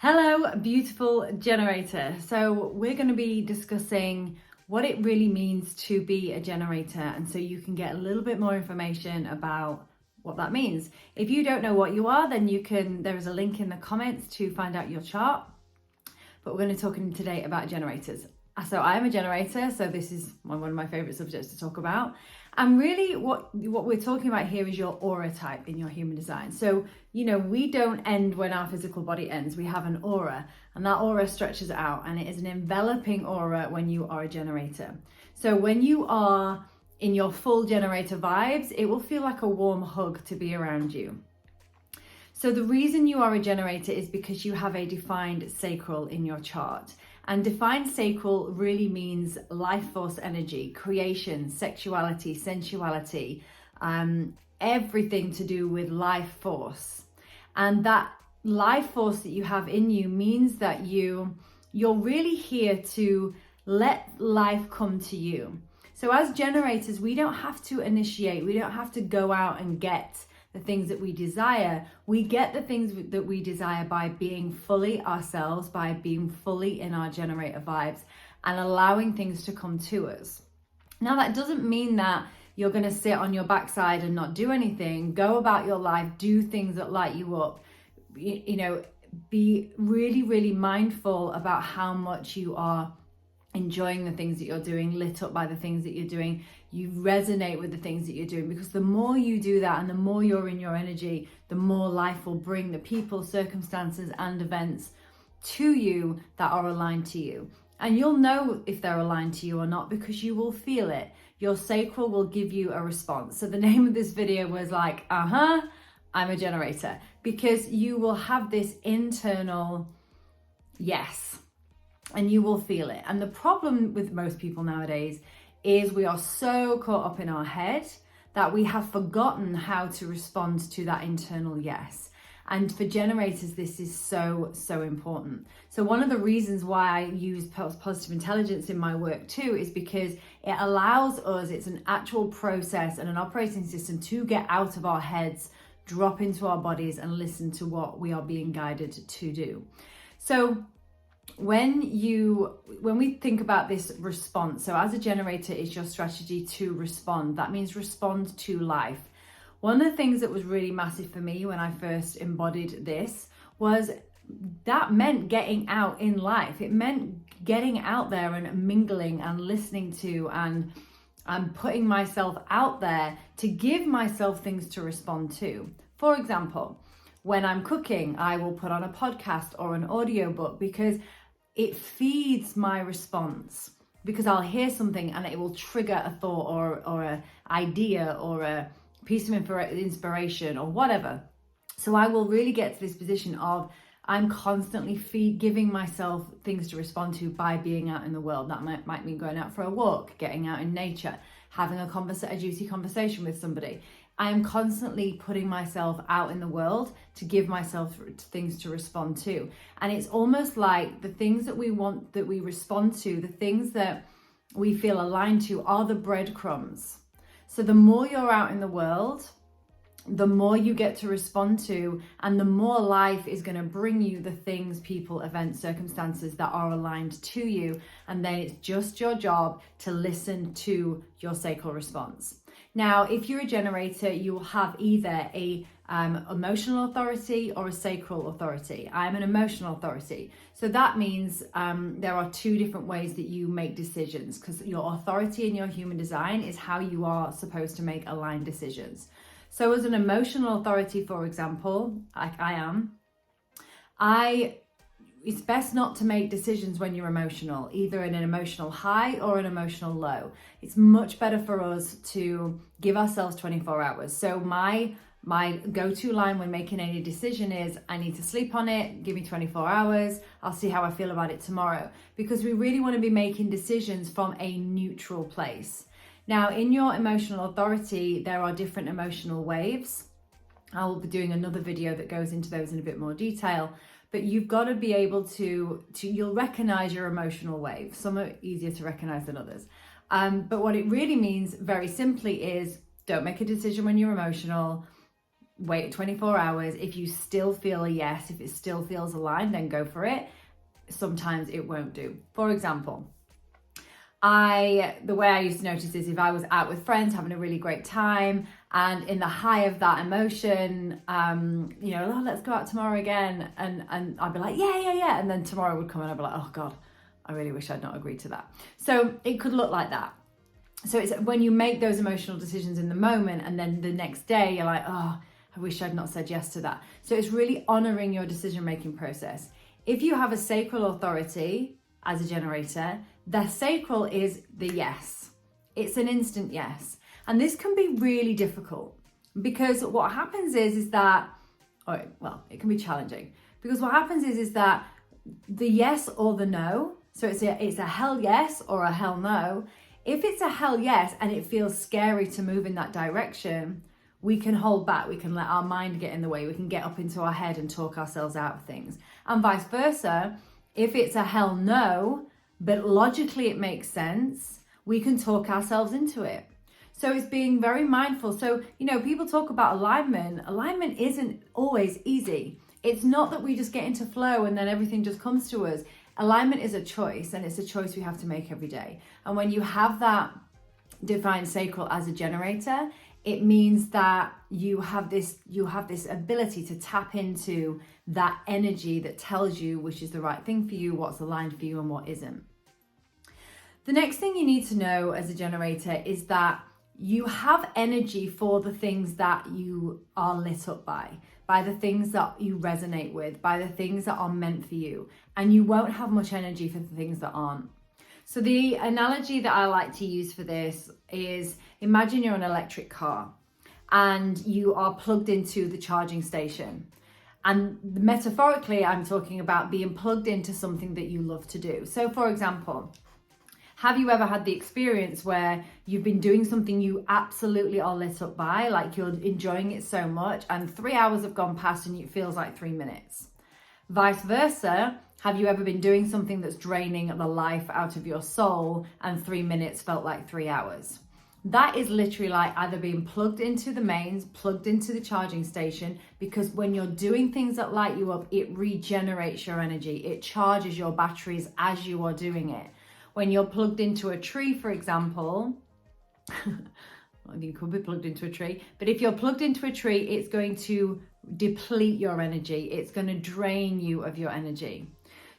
Hello, beautiful generator. So we're going to be discussing what it really means to be a generator, and so you can get a little bit more information about what that means. If you don't know what you are, then there is a link in the comments to find out your chart. But we're going to be talking today about generators. So I am a generator, so this is one of my favorite subjects to talk about. And really what we're talking about here is your aura type in your human design. So, we don't end when our physical body ends. We have an aura, and that aura stretches out, and it is an enveloping aura when you are a generator. So when you are in your full generator vibes, it will feel like a warm hug to be around you. So the reason you are a generator is because you have a defined sacral in your chart. And defined sacral really means life force energy, creation, sexuality, sensuality, everything to do with life force. And that life force that you have in you means that you're really here to let life come to you. So as generators, we don't have to initiate, we don't have to go out and get the things that we desire. We get the things that we desire by being fully ourselves, by being fully in our generator vibes and allowing things to come to us. Now, that doesn't mean that you're going to sit on your backside and not do anything. Go about your life, do things that light you up. Be really, really mindful about how much you are enjoying the things that you're doing, lit up by the things that you're doing. You resonate with the things that you're doing, because the more you do that and the more you're in your energy, the more life will bring the people, circumstances and events to you that are aligned to you. And you'll know if they're aligned to you or not because you will feel it. Your sacral will give you a response. So the name of this video was like, I'm a generator, because you will have this internal yes. And you will feel it. And the problem with most people nowadays is we are so caught up in our head that we have forgotten how to respond to that internal yes. And for generators, this is so, so important. So one of the reasons why I use positive intelligence in my work too is because it allows us, it's an actual process and an operating system to get out of our heads, drop into our bodies and listen to what we are being guided to do. So when we think about this response, so as a generator, is your strategy to respond. That means respond to life. One of the things that was really massive for me when I first embodied this was that meant getting out in life. It meant getting out there and mingling and listening to and putting myself out there to give myself things to respond to. For example, when I'm cooking, I will put on a podcast or an audiobook because it feeds my response, because I'll hear something and it will trigger a thought or an idea or a piece of inspiration or whatever. So I will really get to this position of I'm constantly giving myself things to respond to by being out in the world. That might mean going out for a walk, getting out in nature, having a juicy conversation with somebody. I am constantly putting myself out in the world to give myself things to respond to. And it's almost like the things that we want, that we respond to, the things that we feel aligned to are the breadcrumbs. So the more you're out in the world, the more you get to respond to, and the more life is going to bring you the things, people, events, circumstances that are aligned to you. And then it's just your job to listen to your sacral response. Now, if you're a generator, you will have either a emotional authority or a sacral authority. I'm an emotional authority. So that means there are two different ways that you make decisions, because your authority in your human design is how you are supposed to make aligned decisions. So as an emotional authority, for example, like I am, it's best not to make decisions when you're emotional, either in an emotional high or an emotional low. It's much better for us to give ourselves 24 hours. So my go-to line when making any decision is, I need to sleep on it, give me 24 hours, I'll see how I feel about it tomorrow. Because we really want to be making decisions from a neutral place. Now, in your emotional authority, there are different emotional waves. I will be doing another video that goes into those in a bit more detail. But you've got to be able to you'll recognize your emotional waves. Some are easier to recognize than others. But what it really means, very simply, is don't make a decision when you're emotional. wait 24 hours. If you still feel a yes, if it still feels aligned, then go for it. Sometimes it won't do. For example, the way I used to notice is if I was out with friends having a really great time, and in the high of that emotion, oh, let's go out tomorrow again, and I'd be like, yeah, and then tomorrow would come and I'd be like, oh God, I really wish I'd not agreed to that. So it could look like that. So it's when you make those emotional decisions in the moment, and then the next day you're like, oh, I wish I'd not said yes to that. So it's really honoring your decision-making process. If you have a sacral authority as a generator, the sacral is the yes. It's an instant yes. And this can be really difficult because what happens is that, it can be challenging because what happens is that the yes or the no, so it's a hell yes or a hell no. If it's a hell yes and it feels scary to move in that direction, we can hold back. We can let our mind get in the way. We can get up into our head and talk ourselves out of things. And vice versa, if it's a hell no, but logically it makes sense, we can talk ourselves into it. So it's being very mindful. So, people talk about alignment. Alignment isn't always easy. It's not that we just get into flow and then everything just comes to us. Alignment is a choice, and it's a choice we have to make every day. And when you have that divine sacral as a generator, it means that you have this ability to tap into that energy that tells you which is the right thing for you, what's aligned for you and what isn't. The next thing you need to know as a generator is that you have energy for the things that you are lit up by the things that you resonate with, by the things that are meant for you, and you won't have much energy for the things that aren't. So the analogy that I like to use for this is, imagine you're an electric car and you are plugged into the charging station. And metaphorically, I'm talking about being plugged into something that you love to do. So for example, have you ever had the experience where you've been doing something you absolutely are lit up by, like you're enjoying it so much, and 3 hours have gone past and it feels like 3 minutes? Vice versa, have you ever been doing something that's draining the life out of your soul and 3 minutes felt like 3 hours? That is literally like either being plugged into the mains, plugged into the charging station, because when you're doing things that light you up, it regenerates your energy. It charges your batteries as you are doing it. When you're plugged into a tree, for example, you could be plugged into a tree, but if you're plugged into a tree, it's going to deplete your energy. It's going to drain you of your energy.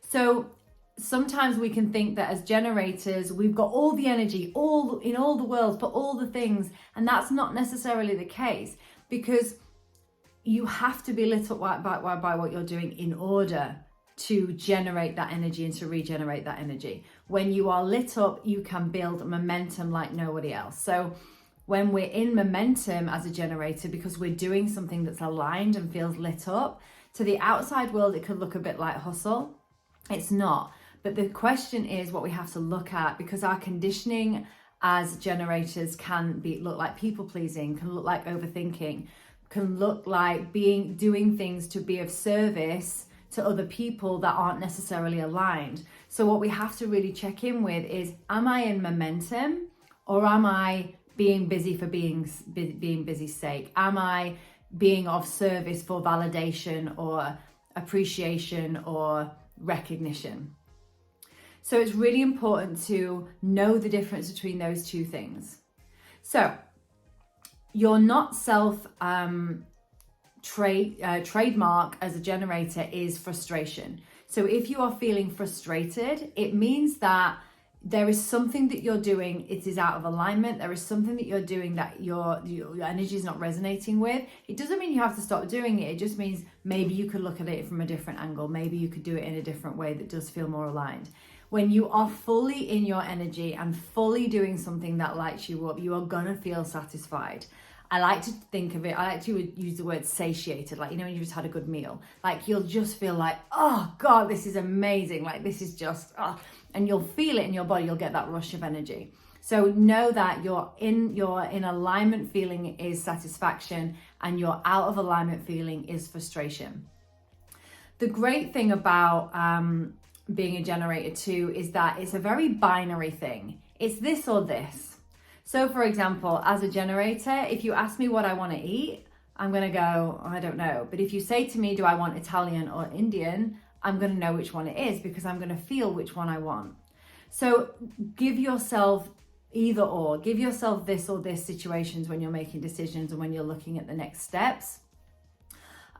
So sometimes we can think that as generators, we've got all the energy, in all the world for all the things, and that's not necessarily the case, because you have to be lit up by what you're doing in order to generate that energy and to regenerate that energy. When you are lit up, you can build momentum like nobody else. So when we're in momentum as a generator, because we're doing something that's aligned and feels lit up, to the outside world, it could look a bit like hustle. It's not. But the question is what we have to look at, because our conditioning as generators can look like people pleasing, can look like overthinking, can look like doing things to be of service to other people that aren't necessarily aligned. So what we have to really check in with is, am I in momentum, or am I being busy for being busy's sake? Am I being of service for validation or appreciation or recognition? So it's really important to know the difference between those two things. So you're not trademark as a generator is frustration. So if you are feeling frustrated, it means that there is something that you're doing, it is out of alignment. There is something that you're doing that your energy is not resonating with. It doesn't mean you have to stop doing it. It just means maybe you could look at it from a different angle. Maybe you could do it in a different way that does feel more aligned. When you are fully in your energy and fully doing something that lights you up, you are gonna feel satisfied. I like to think of it, I like to use the word satiated, like, when you've just had a good meal, like you'll just feel like, oh God, this is amazing. Like this is just, and you'll feel it in your body, you'll get that rush of energy. So know that your in alignment feeling is satisfaction, and your out of alignment feeling is frustration. The great thing about being a generator too is that it's a very binary thing. It's this or this. So for example, as a generator, if you ask me what I want to eat, I'm going to go, I don't know. But if you say to me, do I want Italian or Indian? I'm going to know which one it is because I'm going to feel which one I want. So give yourself either or. Give yourself this or this situations when you're making decisions and when you're looking at the next steps.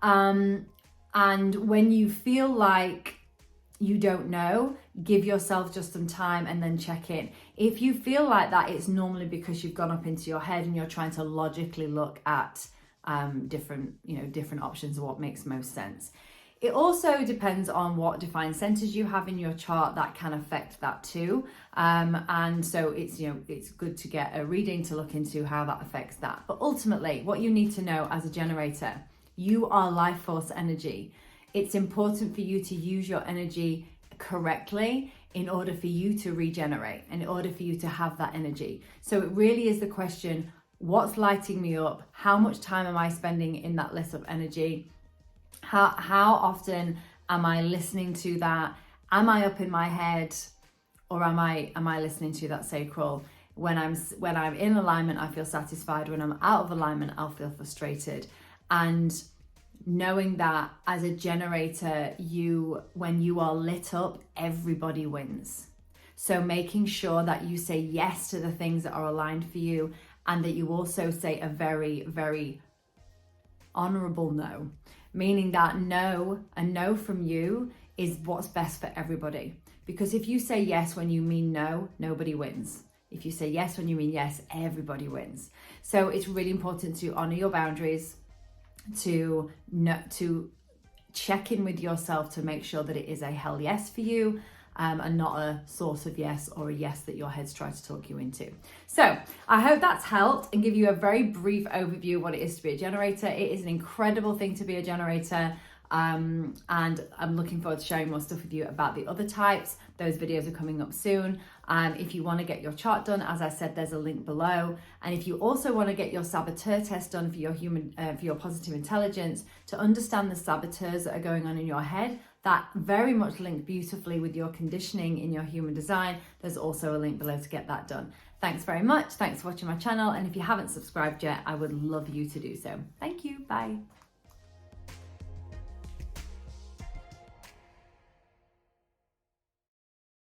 And when you feel like you don't know, give yourself just some time and then check in. If you feel like that, it's normally because you've gone up into your head and you're trying to logically look at different options of what makes most sense. It also depends on what defined centers you have in your chart. That can affect that too. And so it's good to get a reading to look into how that affects that. But ultimately, what you need to know as a generator, you are life force energy. It's important for you to use your energy correctly in order for you to regenerate, and in order for you to have that energy. So it really is the question, what's lighting me up? How much time am I spending in that list of energy? How often am I listening to that? Am I up in my head, or am I listening to that sacral? When I'm in alignment, I feel satisfied. When I'm out of alignment, I'll feel frustrated. And knowing that as a generator, when you are lit up, everybody wins. So making sure that you say yes to the things that are aligned for you, and that you also say a very, very honorable no, meaning that a no from you is what's best for everybody. Because if you say yes when you mean no, nobody wins. If you say yes when you mean yes, everybody wins. So it's really important to honor your boundaries, to check in with yourself to make sure that it is a hell yes for you, and not a source of yes or a yes that your head's trying to talk you into. So I hope that's helped and give you a very brief overview of what it is to be a generator. It is an incredible thing to be a generator. And I'm looking forward to sharing more stuff with you about the other types. Those videos are coming up soon. If you want to get your chart done, as I said, there's a link below. And if you also want to get your saboteur test done for your positive intelligence, to understand the saboteurs that are going on in your head, that very much linked beautifully with your conditioning in your human design, there's also a link below to get that done. Thanks very much. Thanks for watching my channel. And if you haven't subscribed yet, I would love you to do so. Thank you. Bye.